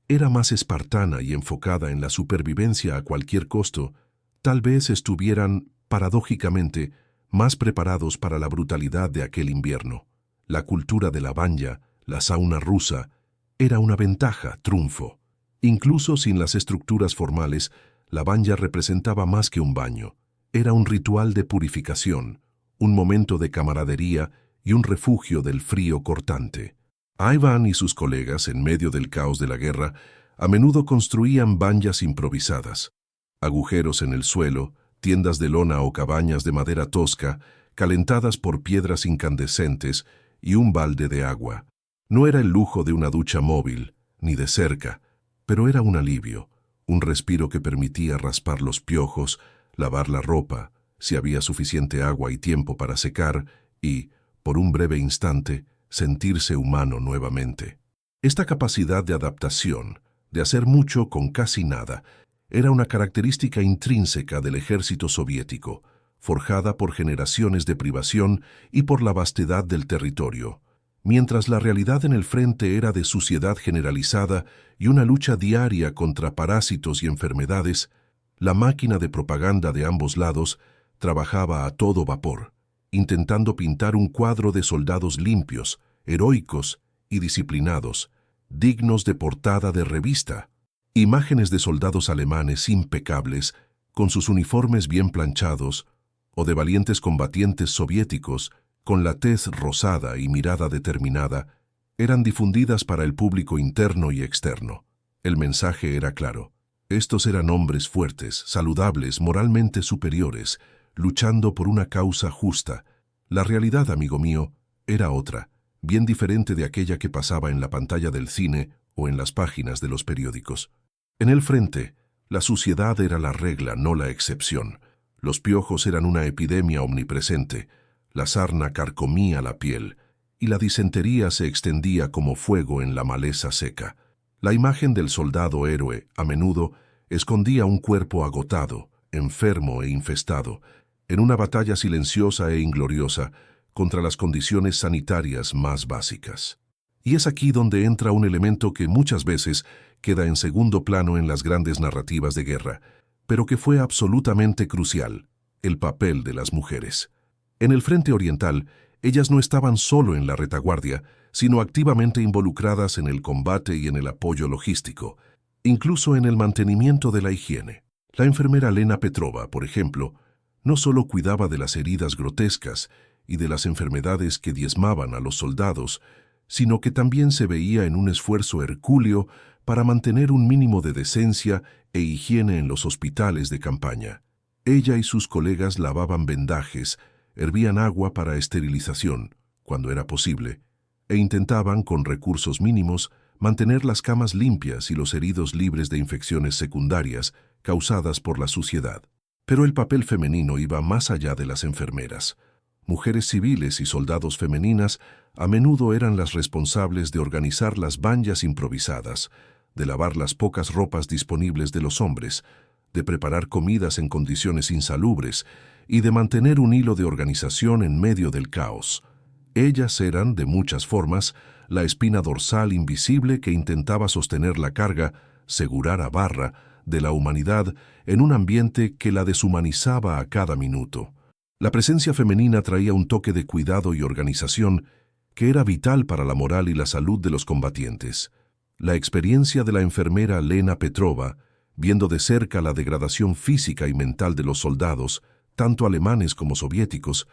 era más espartana y enfocada en la supervivencia a cualquier costo, tal vez estuvieran, paradójicamente, más preparados para la brutalidad de aquel invierno. La cultura de la banya, la sauna rusa, era una ventaja, triunfo. Incluso sin las estructuras formales, la banya representaba más que un baño. Era un ritual de purificación, un momento de camaradería y un refugio del frío cortante. Ivan y sus colegas, en medio del caos de la guerra, a menudo construían banyas improvisadas. Agujeros en el suelo, tiendas de lona o cabañas de madera tosca, calentadas por piedras incandescentes y un balde de agua. No era el lujo de una ducha móvil, ni de cerca, pero era un alivio, un respiro que permitía raspar los piojos, lavar la ropa, si había suficiente agua y tiempo para secar, y, por un breve instante, sentirse humano nuevamente. Esta capacidad de adaptación, de hacer mucho con casi nada, era una característica intrínseca del ejército soviético, forjada por generaciones de privación y por la vastedad del territorio. Mientras la realidad en el frente era de suciedad generalizada y una lucha diaria contra parásitos y enfermedades, la máquina de propaganda de ambos lados trabajaba a todo vapor, intentando pintar un cuadro de soldados limpios, heroicos y disciplinados, dignos de portada de revista. Imágenes de soldados alemanes impecables, con sus uniformes bien planchados, o de valientes combatientes soviéticos, con la tez rosada y mirada determinada, eran difundidas para el público interno y externo. El mensaje era claro. Estos eran hombres fuertes, saludables, moralmente superiores, luchando por una causa justa. La realidad, amigo mío, era otra, bien diferente de aquella que pasaba en la pantalla del cine o en las páginas de los periódicos. En el frente, la suciedad era la regla, no la excepción. Los piojos eran una epidemia omnipresente. La sarna carcomía la piel, y la disentería se extendía como fuego en la maleza seca. La imagen del soldado héroe, a menudo, escondía un cuerpo agotado, enfermo e infestado, en una batalla silenciosa e ingloriosa contra las condiciones sanitarias más básicas. Y es aquí donde entra un elemento que muchas veces queda en segundo plano en las grandes narrativas de guerra, pero que fue absolutamente crucial: el papel de las mujeres. En el frente oriental, ellas no estaban solo en la retaguardia, sino activamente involucradas en el combate y en el apoyo logístico, incluso en el mantenimiento de la higiene. La enfermera Lena Petrova, por ejemplo, no solo cuidaba de las heridas grotescas y de las enfermedades que diezmaban a los soldados, sino que también se veía en un esfuerzo hercúleo para mantener un mínimo de decencia e higiene en los hospitales de campaña. Ella y sus colegas lavaban vendajes, hervían agua para esterilización, cuando era posible, e intentaban, con recursos mínimos, mantener las camas limpias y los heridos libres de infecciones secundarias causadas por la suciedad. Pero el papel femenino iba más allá de las enfermeras. Mujeres civiles y soldados femeninas a menudo eran las responsables de organizar las bañas improvisadas, de lavar las pocas ropas disponibles de los hombres, de preparar comidas en condiciones insalubres y de mantener un hilo de organización en medio del caos. Ellas eran, de muchas formas, la espina dorsal invisible que intentaba sostener la carga, segurar a barra, de la humanidad en un ambiente que la deshumanizaba a cada minuto. La presencia femenina traía un toque de cuidado y organización que era vital para la moral y la salud de los combatientes. La experiencia de la enfermera Lena Petrova, viendo de cerca la degradación física y mental de los soldados, tanto alemanes como soviéticos,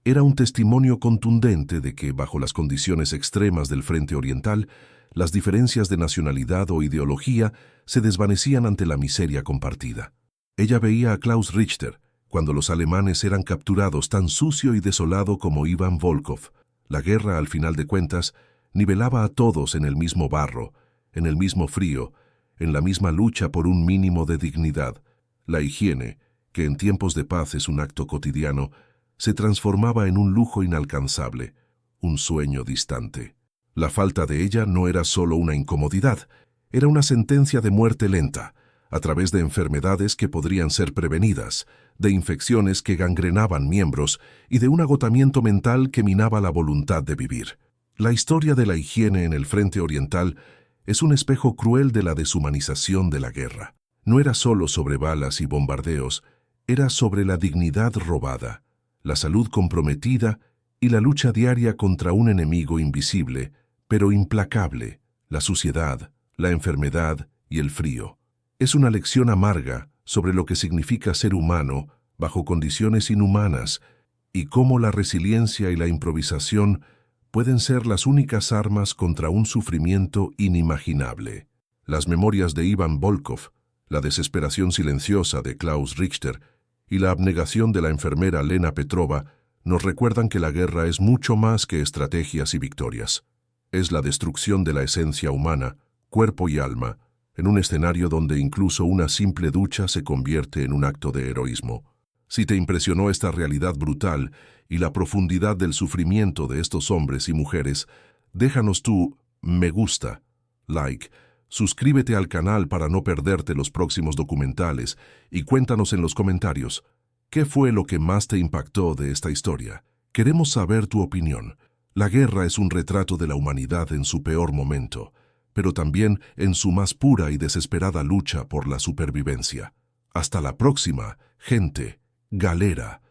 era un testimonio contundente de que, bajo las condiciones extremas del frente oriental, las diferencias de nacionalidad o ideología se desvanecían ante la miseria compartida. Ella veía a Klaus Richter, cuando los alemanes eran capturados, tan sucio y desolado como Ivan Volkov. La guerra, al final de cuentas, nivelaba a todos en el mismo barro, en el mismo frío, en la misma lucha por un mínimo de dignidad. La higiene, que en tiempos de paz es un acto cotidiano, se transformaba en un lujo inalcanzable, un sueño distante. La falta de ella no era solo una incomodidad, era una sentencia de muerte lenta, a través de enfermedades que podrían ser prevenidas, de infecciones que gangrenaban miembros y de un agotamiento mental que minaba la voluntad de vivir. La historia de la higiene en el frente oriental es un espejo cruel de la deshumanización de la guerra. No era solo sobre balas y bombardeos, era sobre la dignidad robada, la salud comprometida y la lucha diaria contra un enemigo invisible, pero implacable: la suciedad, la enfermedad y el frío. Es una lección amarga sobre lo que significa ser humano bajo condiciones inhumanas y cómo la resiliencia y la improvisación pueden ser las únicas armas contra un sufrimiento inimaginable. Las memorias de Ivan Volkov, la desesperación silenciosa de Klaus Richter y la abnegación de la enfermera Lena Petrova nos recuerdan que la guerra es mucho más que estrategias y victorias. Es la destrucción de la esencia humana, cuerpo y alma, en un escenario donde incluso una simple ducha se convierte en un acto de heroísmo. Si te impresionó esta realidad brutal y la profundidad del sufrimiento de estos hombres y mujeres, déjanos tu me gusta, like, suscríbete al canal para no perderte los próximos documentales y cuéntanos en los comentarios, ¿qué fue lo que más te impactó de esta historia? Queremos saber tu opinión. La guerra es un retrato de la humanidad en su peor momento, pero también en su más pura y desesperada lucha por la supervivencia. Hasta la próxima, gente. Galera.